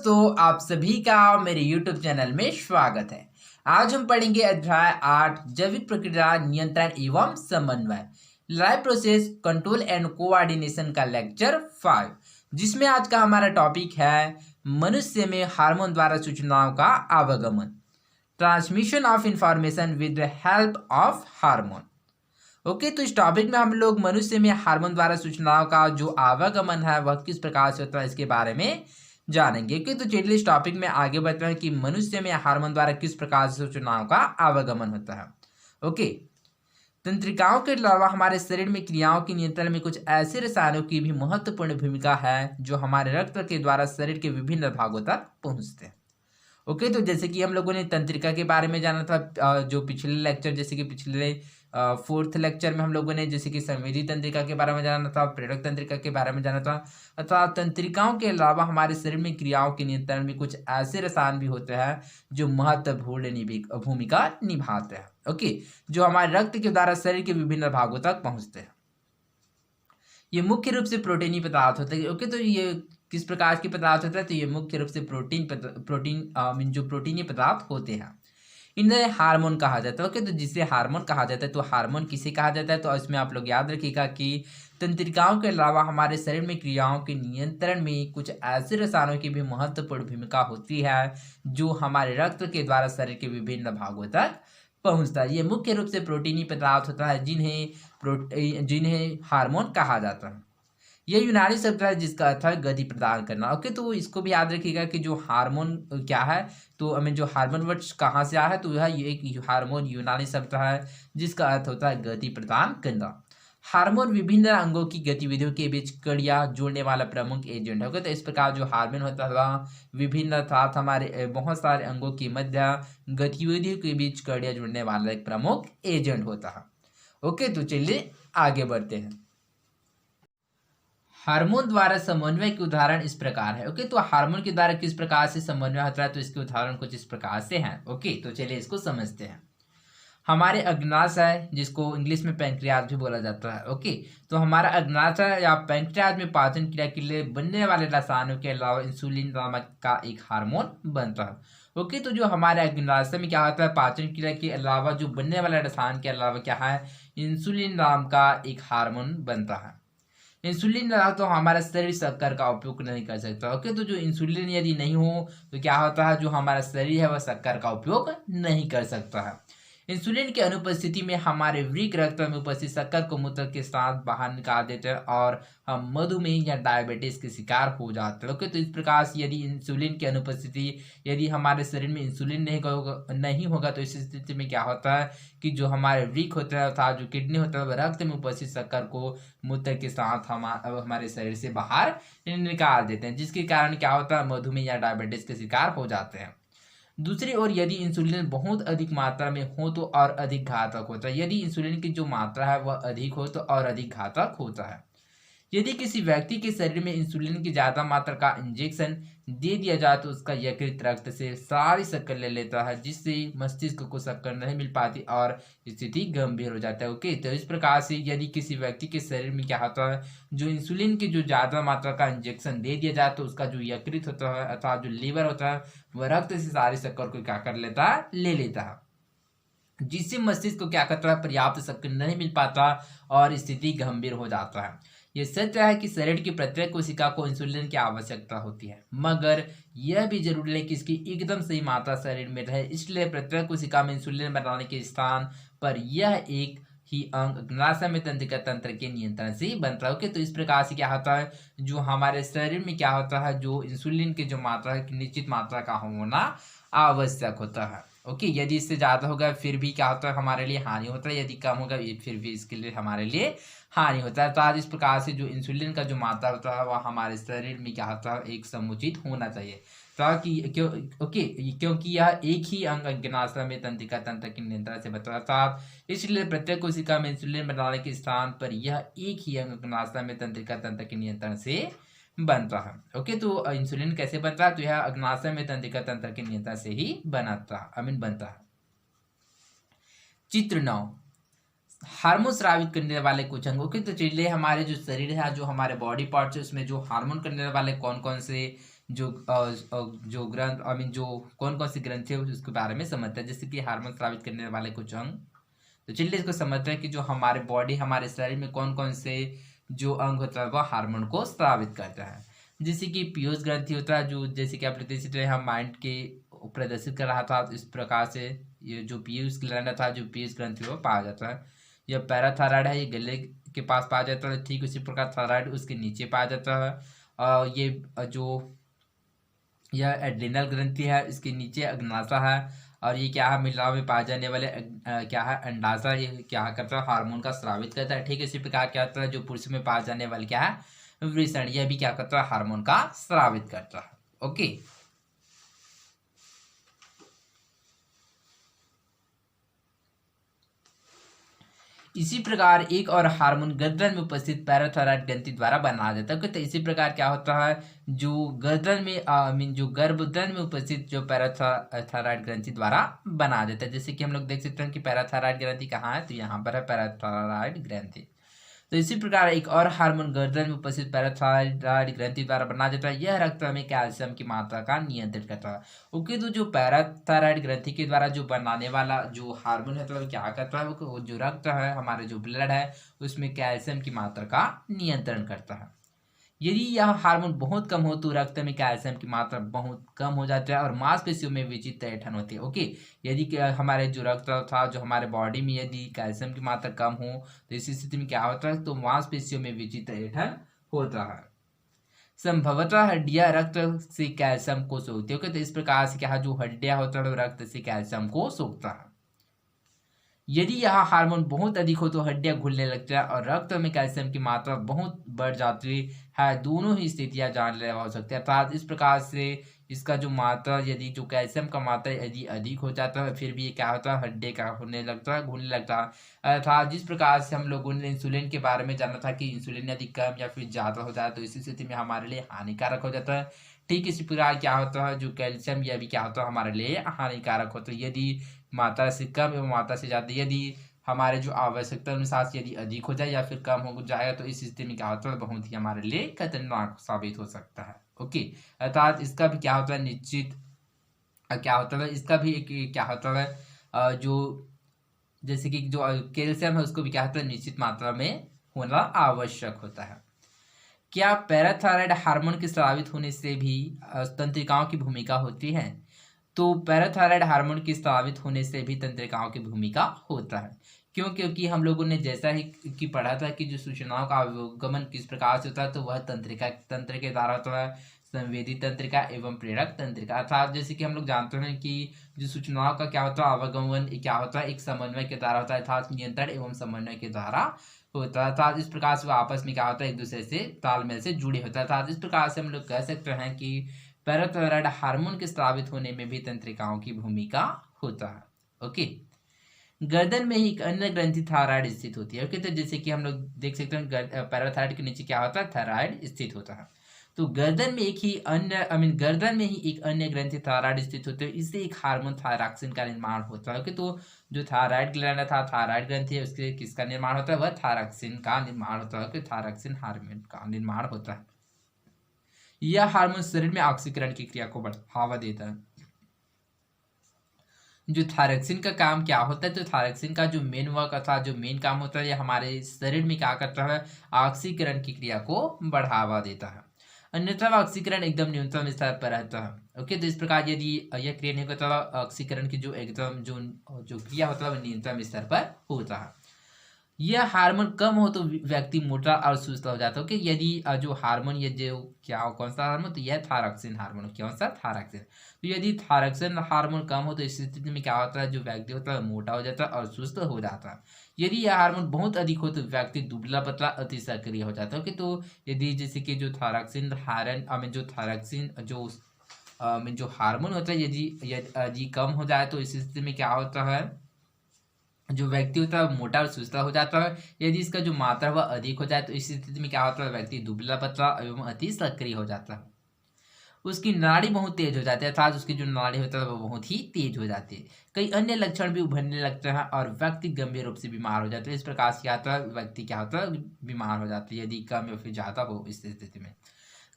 दोस्तों, आप सभी का मेरे YouTube चैनल में स्वागत है। आज हम पढ़ेंगे अध्याय 8 जैविक प्रक्रिया नियंत्रण एवं समन्वय, life process control and coordination का लेक्चर 5, जिसमें आज का हमारा टॉपिक है मनुष्य में हार्मोन द्वारा सूचनाओं का आवागमन, transmission of information with the help of hormone. Okay, तो इस टॉपिक में हम लोग मनुष्य में हार्मोन द्वारा सूचनाओं का जो आवागमन है वह किस प्रकार से होता है इसके बारे में जानेंगे। ओके, तो चलिए इस टॉपिक में आगे बढ़ते हैं कि मनुष्य में हार्मोन द्वारा किस प्रकार से सूचनाओं का आवागमन होता है। ओके, तंत्रिकाओं के अलावा हमारे शरीर में क्रियाओं के नियंत्रण में कुछ ऐसे रसायनों की भी महत्वपूर्ण भूमिका है जो हमारे रक्त के द्वारा शरीर के विभिन्न भागों तक पहुंचते हैं। ओके, तो जैसे कि हम लोगों ने तंत्रिका के बारे में जाना था, जो पिछले लेक्चर जैसे कि पिछले 4th लेक्चर में हम लोगों ने जैसे कि संवेदी तंत्रिका के बारे में जाना था, प्रेरक तंत्रिका के बारे में जाना था। अतः तंत्रिकाओं के अलावा हमारे शरीर में क्रियाओं के नियंत्रण में कुछ ऐसे रसायन भी होते हैं जो महत्वपूर्ण भूमिका निभाते हैं। ओके, जो हमारे रक्त के द्वारा शरीर के विभिन्न भागों तक पहुंचते हैं। ये मुख्य रूप से प्रोटीनी पदार्थ होते हैं। ओके, तो ये किस प्रकार के पदार्थ होते हैं? तो ये मुख्य रूप से जो प्रोटीनी पदार्थ होते हैं, इन्हें हार्मोन कहा जाता है। ओके, तो जिसे हार्मोन कहा जाता है, तो हार्मोन किसे कहा जाता है? तो इसमें आप लोग याद रखिएगा कि तंत्रिकाओं के अलावा हमारे शरीर में क्रियाओं के नियंत्रण में कुछ ऐसे रसायनों की भी महत्वपूर्ण भूमिका होती है जो हमारे रक्त के द्वारा शरीर के विभिन्न भागों तक पहुंचता है। ये मुख्य रूप से प्रोटीनी पदार्थ होता है जिन्हें हार्मोन कहा जाता है। यह यूनानी शब्द है जिसका अर्थ है गति प्रदान करना। ओके, तो इसको भी याद रखिएगा कि जो हार्मोन क्या है, तो हमें जो हार्मोन वर्ड कहाँ से आया है, तो यह एक हार्मोन यूनानी शब्द है जिसका अर्थ होता है गति प्रदान करना। हार्मोन विभिन्न अंगों की गतिविधियों के बीच कड़ियाँ जोड़ने वाला प्रमुख एजेंट होगा। तो इस प्रकार जो हार्मोन होता है विभिन्न अर्थात हमारे बहुत सारे अंगों की मध्य गतिविधियों के बीच कड़ियाँ जोड़ने वाला एक प्रमुख एजेंट होता है। ओके, तो चलिए आगे बढ़ते हैं। हार्मोन द्वारा समन्वय के उदाहरण इस प्रकार है। ओके, तो हार्मोन के द्वारा किस प्रकार से समन्वय होता है, तो इसके उदाहरण कुछ इस प्रकार से हैं। ओके, तो चलिए इसको समझते हैं। हमारे अग्नाशय है जिसको इंग्लिश में पैंक्रियाज भी बोला जाता है। ओके, तो हमारा अग्नाशय या पैंक्रियाज में पाचन क्रिया के लिए बनने वाले रसायनों के अलावा इंसुलिन नामक का एक हार्मोन बनता है। ओके, तो जो हमारे अग्नाशय में क्या होता है, पाचन क्रिया के अलावा जो बनने वाले रसायन के अलावा क्या है, इंसुलिन नाम का एक हार्मोन बनता है। इंसुलिन ना तो हमारा शरीर शक्कर का उपयोग नहीं कर सकता। ओके, तो जो इंसुलिन यदि नहीं हो तो क्या होता है, जो हमारा शरीर है वह शक्कर का उपयोग नहीं कर सकता है। इंसुलिन की अनुपस्थिति में हमारे वृक्क रक्त में उपस्थित शक्कर को मूत्र के साथ बाहर निकाल देते हैं और हम मधुमेह या डायबिटीज के शिकार हो जाते हैं। ओके, तो इस प्रकार से यदि इंसुलिन की अनुपस्थिति, यदि हमारे शरीर में इंसुलिन नहीं होगा तो इस स्थिति में क्या होता है कि जो हमारे वृक्क होता है अर्थात जो किडनी होता है वह रक्त में उपस्थित शक्कर को मूत्र के साथ हमारे शरीर से बाहर निकाल देते हैं, जिसके कारण क्या होता है, मधुमेह या डायबिटीज के शिकार हो जाते हैं। दूसरी ओर यदि इंसुलिन बहुत अधिक मात्रा में हो तो और अधिक घातक होता है। यदि इंसुलिन की जो मात्रा है वह अधिक हो तो और अधिक घातक होता है। यदि किसी व्यक्ति के शरीर में इंसुलिन की ज़्यादा मात्रा का इंजेक्शन दे दिया जाए तो उसका यकृत रक्त से सारी शक्कर ले लेता है, जिससे मस्तिष्क को शक्कर नहीं मिल पाती और स्थिति गंभीर हो जाता है। ओके, तो इस प्रकार से यदि किसी व्यक्ति के शरीर में क्या होता है, जो इंसुलिन की जो ज़्यादा मात्रा का इंजेक्शन दे दिया जाए तो उसका जो यकृत होता है अर्थात जो लीवर होता है वह रक्त से सारी शक्कर को क्या कर लेता है, ले लेता है, जिससे मस्तिष्क को क्या करता है, पर्याप्त शक्कर नहीं मिल पाता और स्थिति गंभीर हो जाता है। यह सच है कि शरीर की प्रत्येक कोशिका को इंसुलिन की आवश्यकता होती है, मगर यह भी जरूरी है कि इसकी एकदम सही मात्रा शरीर में रहे। इसलिए प्रत्येक कोशिका में इंसुलिन बनाने के स्थान पर यह एक ही अंग अग्नाशय में तंत्रिका तंत्र के नियंत्रण से बनता है। ओके, तो इस प्रकार से क्या होता है, जो हमारे शरीर में क्या होता है, जो इंसुलिन की जो मात्रा है निश्चित मात्रा का होना आवश्यक होता है। ओके, यदि इससे ज़्यादा होगा फिर भी क्या होता है, हमारे लिए हानि होता है, यदि कम होगा फिर भी इसके लिए हमारे लिए हानि होता है। तो आज इस प्रकार से जो इंसुलिन का जो मात्रा होता है वह हमारे शरीर में क्या होता है, एक समुचित होना चाहिए, ताकि क्योंकि यह एक ही अंग अग्नाशय में तंत्रिका तंत्र के नियंत्रण से बनता है। इसलिए प्रत्येक कोशिका में इंसुलिन बनाने के स्थान पर यह एक ही अंग अग्नाशय में तंत्रिका तंत्र के नियंत्रण से बनता है। ओके, तो इंसुलिन कैसे बनता है, तो यह अग्नाशय में तंत्रिका तंत्र के नियंत्रण से ही बनता है। चित्र 9, हार्मोन स्रावित करने वाले कुछ अंगों के। तो चलिए हमारे जो शरीर है, जो हमारे बॉडी पार्ट्स है उसमें जो हार्मोन करने वाले कौन कौन से जो ग्रंथ जो कौन कौन सी ग्रंथि है उसके बारे में समझता है, जैसे कि हार्मोन स्रावित करने वाले कुछ अंग। तो चलिए इसको समझते हैं कि जो हमारे बॉडी हमारे शरीर में कौन कौन से जो अंग होता है वह हार्मोन को स्रावित करता है। जैसे कि पीयूष ग्रंथि होता है, जो जैसे कि आप देख सकते हैं हम माइंड के प्रदर्शित कर रहा था, इस प्रकार से ये जो पीयूष ग्लैंड था, जो पीयूष ग्रंथि वो पाया जाता है। यह पैराथायराइड है, ये गले के पास पाया जाता है। ठीक उसी प्रकार थायराइड उसके नीचे पाया जाता है। ये जो यह एड्रिनल ग्रंथि है, इसके नीचे अग्नाशय है। और ये क्या है, महिलाओं में पाए जाने वाले क्या है, अंडाशय। ये क्या करता है, हार्मोन का स्रावित करता है। ठीक इसी प्रकार क्या होता है, जो पुरुष में पाए जाने वाले क्या है, वृषण, यह भी क्या करता है, हार्मोन का स्रावित करता है। ओके, इसी प्रकार एक और हार्मोन गर्दन में उपस्थित पैराथायराइड ग्रंथि द्वारा बनाया जाता है। तो इसी प्रकार क्या होता है, जो गर्दन में जो गर्भदन में उपस्थित जो पैराथायराइड ग्रंथि द्वारा बनाया जाता है। जैसे कि हम लोग देख सकते हैं कि पैराथायराइड ग्रंथि कहाँ है, तो यहाँ पर है पैराथायराइड ग्रंथि। तो इसी प्रकार एक और हार्मोन गर्दन में उपस्थित पैराथायराइड ग्रंथि द्वारा बनाया जाता है। यह रक्त में कैल्शियम की मात्रा का नियंत्रित करता है। ओके, तो जो पैराथायराइड ग्रंथि के द्वारा जो बनाने वाला जो हार्मोन है, तो क्या करता है, वो जो रक्त है, हमारे जो ब्लड है, उसमें कैल्शियम की मात्रा का नियंत्रण करता है। यदि यह हार्मोन बहुत कम हो तो रक्त में कैल्शियम की मात्रा बहुत कम हो जाता है और मांसपेशियों में विचित्र ऐंठन होती है। ओके, यदि हमारे जो रक्त था, जो हमारे बॉडी में यदि कैल्शियम की मात्रा कम हो तो इस स्थिति में क्या होता है, तो मांसपेशियों में विचित्र ऐंठन होता है। संभवतः हड्डियां रक्त से कैल्शियम को सोखती है। तो इस प्रकार से क्या, जो हड्डियां होता है रक्त से कैल्शियम को सोखता है। यदि यह हार्मोन बहुत अधिक हो तो हड्डियां घुलने लगती है और रक्त में कैल्शियम की मात्रा बहुत बढ़ जाती है। दोनों ही स्थितियां जानलेवा हो सकती है। अर्थात इस प्रकार से इसका जो मात्रा, यदि जो कैल्शियम का मात्रा यदि अधिक हो जाता है, फिर भी ये क्या होता है, हड्डी का होने लगता है, घुलने लगता है। अर्थात जिस प्रकार से हम लोगों ने इंसुलिन के बारे में जाना था कि इंसुलिन यदि कम या फिर ज़्यादा हो जाए तो इस स्थिति में हमारे लिए हानिकारक हो जाता है। ठीक इसी प्रकार क्या होता है, जो कैल्शियम यह भी क्या होता है, हमारे लिए हानिकारक होता है। यदि मात्रा से कम एवं मात्रा से ज़्यादा, यदि हमारे जो आवश्यकता अनुसार से यदि अधिक हो जाए या फिर कम हो जाएगा तो इस स्थिति में क्या होता है, बहुत ही हमारे लिए खतरनाक साबित हो सकता है। ओके, अर्थात इसका भी क्या होता है, निश्चित क्या होता है, इसका भी एक क्या होता है, जो जैसे कि जो कैल्शियम है उसको भी क्या होता है, निश्चित मात्रा में होना आवश्यक होता है। क्या पैराथायराइड हार्मोन के स्रावित होने से भी तंत्रिकाओं की भूमिका होती है? तो पैराथायराइड हार्मोन के स्रावित होने से भी तंत्रिकाओं की भूमिका होता है। क्यों? क्योंकि हम लोगों ने जैसा ही कि पढ़ा था कि जो सूचनाओं का आवागमन किस प्रकार से होता है, तो वह तंत्र के द्वारा होता है, संवेदी तंत्रिका एवं प्रेरक तंत्रिका। अर्थात जैसे कि हम लोग जानते हैं कि जो सूचनाओं का क्या होता है, आवागमन क्या होता है, एक समन्वय के द्वारा होता है, अर्थात नियंत्रण एवं समन्वय के द्वारा होता है। अर्थात इस प्रकार से आपस में क्या होता है, एक दूसरे से तालमेल से जुड़े होता है। अर्थात इस प्रकार से हम लोग कह सकते हैं कि पैराथायराइड हार्मोन के स्रावित होने में भी तंत्रिकाओं की भूमिका होता है। ओके, गर्दन में ही एक अन्य ग्रंथि थायराइड स्थित होती है। ओके, तो जैसे कि हम लोग देख सकते हैं पैराथायराइड के नीचे क्या होता है, थायराइड स्थित होता है। तो गर्दन में एक ही अन्य गर्दन में ही एक अन्य ग्रंथि थायराइड स्थित होते हैं, इससे एक हार्मोन थायरॉक्सिन का निर्माण होता है। ओके, तो जो थायराइड ग्लैंड था, थायराइड ग्रंथि है, उसके किसका निर्माण होता है, वह थायरॉक्सिन का निर्माण होता है। थायरॉक्सिन हार्मोन का निर्माण होता है। यह हार्मोन शरीर में ऑक्सीकरण की क्रिया को बढ़ावा देता है। जो थायरॉक्सिन का काम क्या होता है, तो थायरॉक्सिन का जो मेन वर्क अर्थात जो मेन काम होता है, ये हमारे शरीर में क्या करता है, ऑक्सीकरण की क्रिया को बढ़ावा देता है। अन्यथा ऑक्सीकरण एकदम न्यूनतम स्तर पर रहता है। ओके, तो इस प्रकार यदि यह क्रिया नहीं होता, ऑक्सीकरण की जो एकदम जो क्रिया होता है वह न्यूनतम स्तर पर होता है। यह हार्मोन कम हो तो व्यक्ति मोटा और सुस्त हो जाता है। कि यदि जो हार्मोन, ये जो क्या हो, कौन सा हार्मोन, तो यह थायरॉक्सिन हार्मोन, कौन सा, थायरॉक्सिन। तो यदि थायरॉक्सिन हार्मोन कम हो तो इस स्थिति में क्या होता है, जो व्यक्ति होता है मोटा हो जाता है और सुस्त हो जाता है। यदि यह हार्मोन बहुत अधिक हो तो व्यक्ति दुबला पतला अति सक्रिय हो जाता है। तो यदि जैसे कि जो थायरॉक्सिन जो थायरॉक्सिन जो हार्मोन होता है, यदि कम हो जाए तो इस स्थिति में क्या होता है, जो व्यक्ति होता है मोटा और सुस्ता हो जाता है। यदि इसका जो मात्रा वह अधिक हो जाए तो इस स्थिति में क्या होता है, व्यक्ति दुबला पतला एवं अति सक्रिय हो जाता है। उसकी नाड़ी बहुत तेज हो जाती है, अर्थात उसकी जो नाड़ी होता है वो बहुत ही तेज हो जाती है। कई अन्य लक्षण भी उभरने लगते हैं और व्यक्ति गंभीर रूप से बीमार हो जाता है। इस प्रकार से क्या होता है, व्यक्ति क्या होता है, बीमार हो जाता है, यदि कम या फिर ज्यादा हो इस स्थिति में।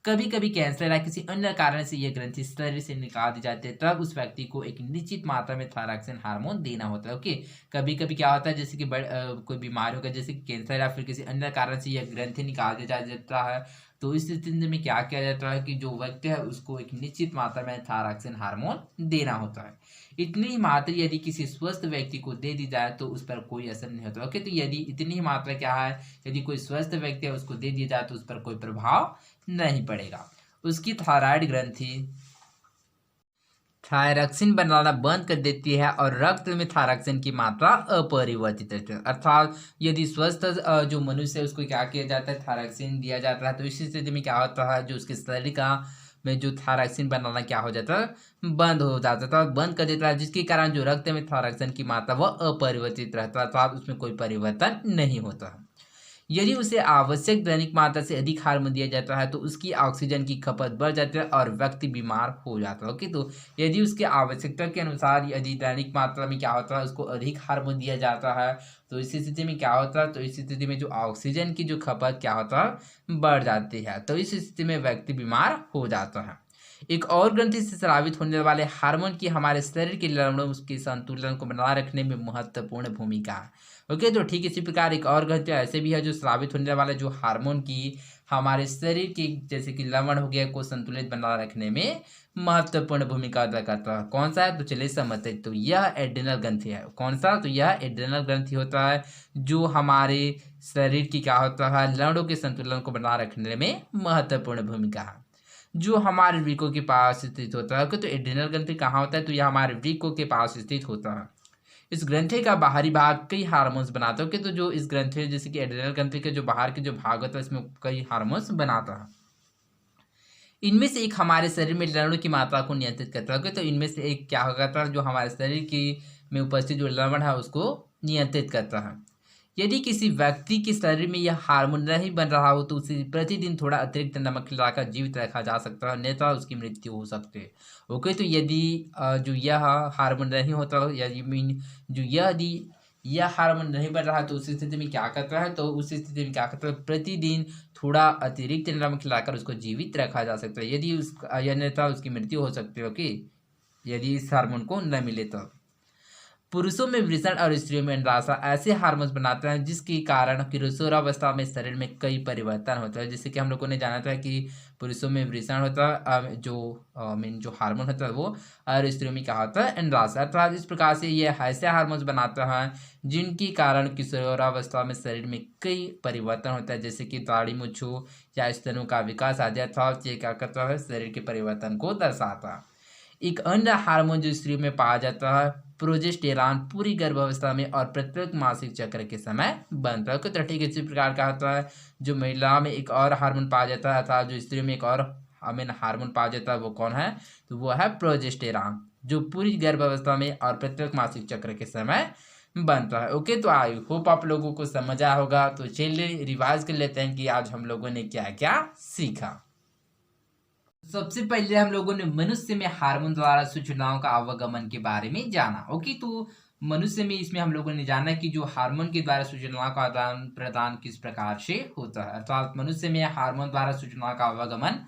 कभी कभी कैंसर या किसी अन्य कारण से यह ग्रंथि शरीर से निकाल दी जाती है, तब उस व्यक्ति को एक निश्चित मात्रा में थायरॉक्सिन हार्मोन देना होता है। ओके, कभी कभी क्या होता है, जैसे कि कोई बीमारी होगा, जैसे कैंसर या फिर किसी अन्य कारण से यह ग्रंथि निकाल दिया जाता है, तो इस स्थिति में क्या किया जाता है कि जो व्यक्ति है उसको एक निश्चित मात्रा में थायरॉक्सिन हार्मोन देना होता है। इतनी ही मात्रा यदि किसी स्वस्थ व्यक्ति को दे दी जाए तो उस पर कोई असर नहीं होता। ओके, तो यदि इतनी ही मात्रा क्या है, यदि कोई स्वस्थ व्यक्ति है उसको दे दिया जाए तो उस पर कोई प्रभाव नहीं पड़ेगा। उसकी थायराइड ग्रंथि थायरॉक्सिन बनाना बंद कर देती है और रक्त में थायरॉक्सिन की मात्रा अपरिवर्तित रहती है। अर्थात यदि स्वस्थ जो मनुष्य है उसको क्या किया जाता है, थायरॉक्सिन दिया जाता है, तो इस स्थिति में क्या होता है, जो उसके शरीर का में जो थायरॉक्सिन बनाना क्या हो जाता है, बंद हो जाता है, बंद कर देता है, जिसके कारण जो रक्त में थायरॉक्सिन की मात्रा वह अपरिवर्तित रहता है, अर्थात उसमें कोई परिवर्तन नहीं होता है। यदि उसे आवश्यक दैनिक मात्रा से अधिक हार्मोन दिया जाता है तो उसकी ऑक्सीजन की खपत बढ़ जाती है और व्यक्ति बीमार हो जाता है। ओके, तो यदि उसकी आवश्यकता के अनुसार यदि दैनिक मात्रा में क्या होता है, उसको अधिक हार्मोन दिया जाता है, तो इस स्थिति में क्या होता है, तो इस स्थिति में जो ऑक्सीजन की जो खपत क्या होता है, बढ़ जाती है, तो इस स्थिति में व्यक्ति बीमार हो जाता है। एक और ग्रंथि से स्रावित होने वाले हार्मोन की हमारे शरीर के लवणों के संतुलन को बनाए रखने में महत्वपूर्ण भूमिका है। ओके, तो ठीक इसी प्रकार एक और ग्रंथि ऐसे भी है जो स्रावित होने वाले जो हार्मोन की हमारे शरीर की जैसे कि लवण हो गया को संतुलित बनाए रखने में महत्वपूर्ण भूमिका अदा करता है। कौन सा है, तो चलिए समझते हैं। तो यह एड्रेनल ग्रंथि है। कौन सा, तो यह एड्रेनल ग्रंथि होता है जो हमारे शरीर की क्या होता है, लवणों के संतुलन को बनाए रखने में महत्वपूर्ण भूमिका है, जो हमारे वृक्कों के पास स्थित होता है। तो एड्रेनल ग्रंथि कहाँ होता है, तो यह हमारे वृक्कों के पास स्थित होता है। इस ग्रंथि का बाहरी भाग कई हार्मोन्स बनाता है। तो जो इस ग्रंथि जैसे कि एड्रेनल ग्रंथि के जो बाहर के जो भाग होता है इसमें कई हार्मोन्स बनाता है। इनमें से एक हमारे शरीर में लवणों की मात्रा को नियंत्रित करता है। तो इनमें से एक क्या होगा, था जो हमारे शरीर की में उपस्थित जो लवण है उसको नियंत्रित करता है। यदि किसी व्यक्ति के शरीर में यह हार्मोन नहीं बन रहा हो तो उसे प्रतिदिन थोड़ा अतिरिक्त नमक खिलाकर जीवित रखा जा सकता है, अन्यथा उसकी मृत्यु हो सकती है। ओके, तो यदि जो यह हार्मोन नहीं होता हो, यदि मीन जो यदि यह हार्मोन नहीं बन रहा है तो उस स्थिति में क्या करता है, तो उस स्थिति में क्या करता है, प्रतिदिन थोड़ा अतिरिक्त नमक खिलाकर उसको जीवित रखा जा सकता है, यदि उस अन्यथा उसकी मृत्यु हो सकती है। ओके, यदि इस हार्मोन को न मिले तो। पुरुषों में वृषण और स्त्रियों में निराशा ऐसे हार्मोन्स बनाते हैं जिसके कारण किशोरावस्था में शरीर में कई परिवर्तन होता है। जैसे कि हम लोगों ने जाना था कि पुरुषों में वृषण होता है जो मीन जो हार्मोन होता है वो, और स्त्रियों में क्या होता है, निराशा। अर्थात इस प्रकार से ये ऐसे हार्मोन्स बनाता है जिनके कारण किशोरावस्था में शरीर में कई परिवर्तन होता है, जैसे कि दाढ़ी मूंछों या स्तनों का विकास आदि। अर्थात ये क्या करता है, शरीर के परिवर्तन को दर्शाता है। एक अन्य हार्मोन जो स्त्रियों में पाया जाता है, प्रोजेस्टेरॉन, पूरी गर्भावस्था में और प्रत्येक मासिक चक्र के समय बनता है। तो ठीक इसी प्रकार का होता है जो महिला में एक और हार्मोन पाया जाता है, अर्थात जो स्त्रियों में एक और हार्मोन पाया जाता है वो कौन है, तो वो है प्रोजेस्टेरॉन, जो पूरी गर्भावस्था में और प्रत्येक मासिक चक्र के समय बनता है। ओके, तो आई होप आप लोगों को समझ आया होगा। तो चलिए रिवाइज कर लेते हैं कि आज हम लोगों ने क्या क्या सीखा। सबसे पहले हम लोगों ने मनुष्य में हार्मोन द्वारा सूचनाओं का आवागमन के बारे में जाना। ओके, तो मनुष्य में इसमें हम लोगों ने जाना कि जो हार्मोन के द्वारा सूचनाओं का आदान प्रदान किस प्रकार से होता है, अर्थात मनुष्य में हार्मोन द्वारा सूचनाओं का आवागमन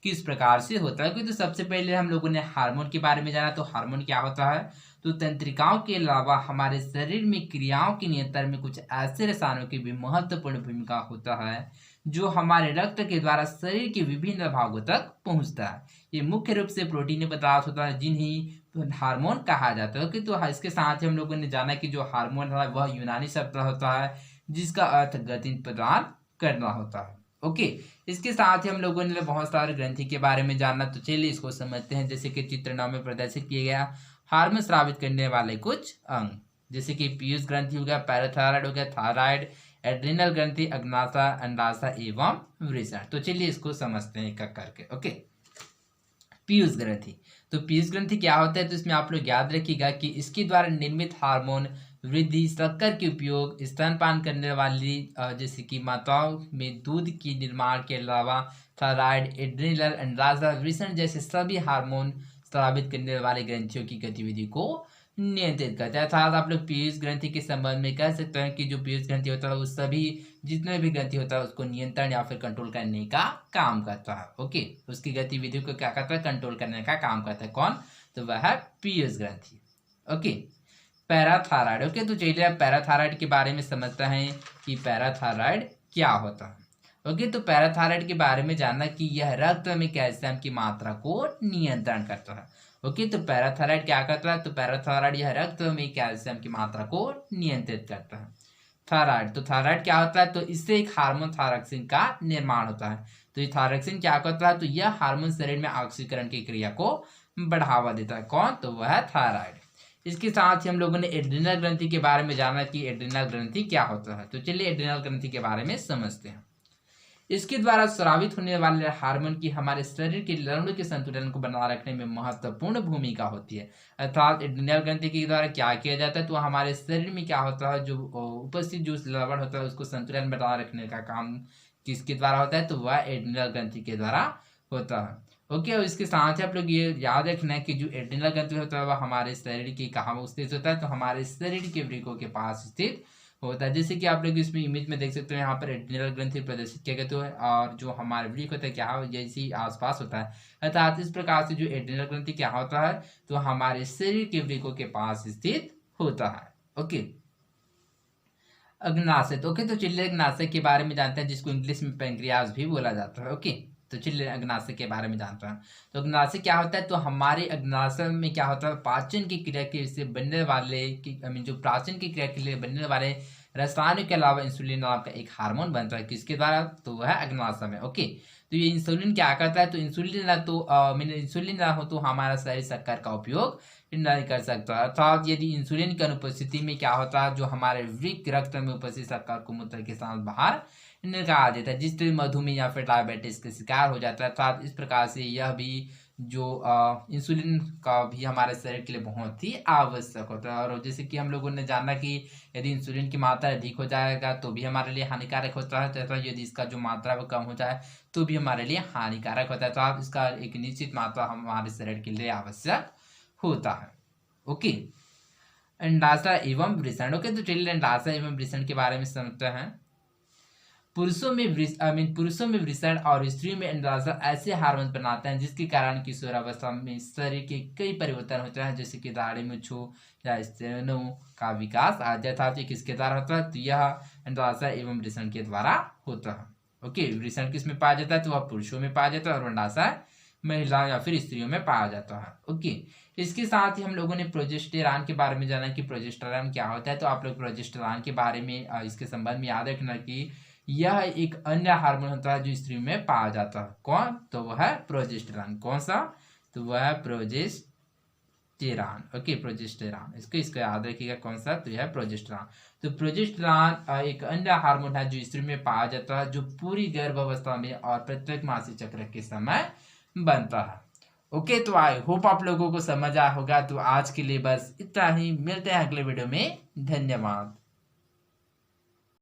किस प्रकार से होता है। तो सबसे पहले हम लोगों ने हार्मोन के बारे में जाना। तो हार्मोन क्या होता है, तो तंत्रिकाओं के अलावा हमारे शरीर में क्रियाओं के नियंत्रण में कुछ ऐसे रसायनों की भी महत्वपूर्ण भूमिका होता है जो हमारे रक्त के द्वारा शरीर के विभिन्न भागों तक पहुंचता है। ये मुख्य रूप से प्रोटीन पदार्थ होता है जिन्हें हार्मोन कहा जाता है। ओके, तो इसके साथ ही हम लोगों ने जाना कि जो हार्मोन है वह यूनानी शब्द होता है जिसका अर्थ गति प्रदान करना होता है। ओके, इसके साथ ही हम लोगों ने बहुत सारे ग्रंथि के बारे में जाना। तो चलिए इसको समझते हैं। जैसे कि चित्र 9 में प्रदर्शित किया गया हार्मोन स्रावित करने वाले कुछ अंग, जैसे कि पीयूष ग्रंथि हो गया, पैराथायराइड हो गया, थायराइड, एड्रिनल ग्रंथि, अग्नाशय, अंडाशय एवं वृषण। तो चलिए इसको समझते हैं एक करके। ओके, पीयूष ग्रंथि। तो पीयूष ग्रंथि क्या होता है, तो इसमें आप लोग याद रखिएगा कि इसके द्वारा निर्मित हार्मोन वृद्धि, शक्कर के उपयोग, स्तनपान करने वाली जैसे कि माताओं में दूध की निर्माण के अलावा थायराइड, एड्रिनल, अंडाशय, वृषण जैसे सभी हार्मोन स्रावित करने वाले ग्रंथियों की गतिविधि को नियंत्रित करता है। अर्थात आप लोग पीयूष ग्रंथि के संबंध में कह सकते हैं कि जो पीयूष ग्रंथि होता है वो सभी जितने भी ग्रंथि होता है उसको नियंत्रण या फिर कंट्रोल करने का काम करता है। ओके, उसकी गतिविधियों को क्या करता है, कंट्रोल करने का काम करता है। कौन, तो वह है पीयूष ग्रंथि। Okay, parathyroid. ओके, तो चलिए अब पैराथायराइड के बारे में समझते हैं कि पैराथायराइड क्या होता है। ओके, तो पैराथायराइड के बारे में जानना कि यह रक्त में कैल्शियम की मात्रा को नियंत्रण करता है। ओके, तो पैराथायराइड क्या करता है, तो पैराथायराइड यह रक्त में कैल्शियम की मात्रा को नियंत्रित करता है। थायराइड, तो थायराइड क्या होता है, तो इससे एक हार्मोन थायरॉक्सिन का निर्माण होता है। तो ये थायरॉक्सिन क्या करता है, तो यह हार्मोन शरीर में ऑक्सीकरण की क्रिया को बढ़ावा देता है। कौन, तो वह है थायराइड। इसके साथ ही हम लोगों ने एड्रिनल ग्रंथि के बारे में जाना कि एड्रिनल ग्रंथि क्या होता है। तो चलिए एड्रिनल ग्रंथि के बारे में समझते हैं। इसके द्वारा स्रावित होने वाले हार्मोन की हमारे शरीर के लवण के संतुलन को बनाए रखने में महत्वपूर्ण भूमिका होती है। अर्थात एड्रिनल ग्रंथि के द्वारा क्या किया जाता है, तो हमारे शरीर में क्या होता है, जो उपस्थित जो लवण होता है उसको संतुलन बनाए रखने का काम किसके द्वारा होता है, तो वह एड्रिनल ग्रंथि के द्वारा होता है। ओके, और इसके साथ ही आप लोग ये याद रखना है कि जो एड्रिनल ग्रंथि होता है वह हमारे शरीर की कहाँ स्थित होता है, तो हमारे शरीर के वृक्कों के पास स्थित होता है। जैसे कि आप लोग इसमें इमेज में देख सकते हो, यहाँ पर एड्रिनल ग्रंथि प्रदर्शित किया गया है और जो हमारे वृक्क होता है क्या है, जैसे आसपास होता है। अर्थात इस प्रकार से जो एड्रिनल ग्रंथि क्या होता है, तो हमारे शरीर के वृक्कों के पास स्थित होता है। ओके, अग्नाशय। ओके, तो चलिए अग्नाशय के बारे में जानते हैं, जिसको इंग्लिश में पैंक्रियाज भी बोला जाता है। ओके, तो चलिए अग्नाशय के बारे में जानते हैं। तो अग्नाशय क्या होता है, तो हमारे अग्नाशय में क्या होता है, पाचन की क्रिया के से बनने वाले जो पाचन की क्रिया के लिए बनने वाले रसायनों के अलावा इंसुलिन नाम का एक हार्मोन बनता है। किसके द्वारा, तो वह है अग्नाशय में। ओके, तो ये इंसुलिन क्या करता है, तो इंसुलिन ना तो इंसुलिन ना हो तो हमारा शरीर शक्कर का उपयोग नहीं कर सकता। अर्थात यदि इंसुलिन की अनुपस्थिति में क्या होता है, जो हमारे वृक्क रक्त में उपस्थित शक्कर को मूत्र के साथ बाहर निकाल देता है, जिससे मधुमेह या फिर डायबिटीज का शिकार हो जाता है। अर्थात इस प्रकार से यह भी जो इंसुलिन का भी हमारे शरीर के लिए बहुत ही आवश्यक होता है। और जैसे कि हम लोगों ने जाना कि यदि इंसुलिन की मात्रा अधिक हो जाएगा तो भी हमारे लिए हानिकारक होता है, तथा यदि इसका जो मात्रा वो कम हो जाए तो भी हमारे लिए हानिकारक होता है। तो आप इसका एक निश्चित मात्रा हमारे शरीर के लिए आवश्यक होता है। ओके, अंडाशय एवं वृषण। ओके, तो चलिए अंडाशय एवं वृषण के बारे में समझते हैं। पुरुषों में वृषण और स्त्रियों में अंडाशय ऐसे हार्मोन बनाते हैं जिसके कारण किशोरावस्था में शरीर के कई परिवर्तन होते हैं, जैसे कि दाढ़ी मूंछों या स्तनों का विकास आ जाता है। किसके द्वारा होता है, तो यह अंडाशय एवं वृषण के द्वारा होता है। ओके, वृषण किस में पाया जाता है, तो वह पुरुषों में पाया जाता है और अंडाशय महिलाओं या फिर स्त्रियों में पाया जाता है। ओके, इसके साथ ही हम लोगों ने प्रोजेस्टेरॉन के बारे में जाना कि प्रोजेस्टेरॉन क्या होता है। तो आप लोग प्रोजेस्टेरॉन के बारे में इसके संबंध में याद रखना कि यह एक अन्य हार्मोन होता है जो स्त्रियों में पाया जाता है। कौन, तो वह है प्रोजेस्टेरॉन। कौन सा, तो वह है प्रोजेस्टेरॉन। ओके, प्रोजेस्टेरॉन, इसको याद रखिएगा कौन सा, तो यह है प्रोजेस्टेरॉन। तो प्रोजेस्टेरॉन एक अन्य हार्मोन है जो स्त्री में पाया जाता है, जो पूरी गर्भावस्था में और प्रत्येक मासिक चक्र के समय बनता है। ओके, तो आई होप आप लोगों को समझ आया होगा। तो आज के लिए बस इतना ही, मिलते हैं अगले वीडियो में। धन्यवाद।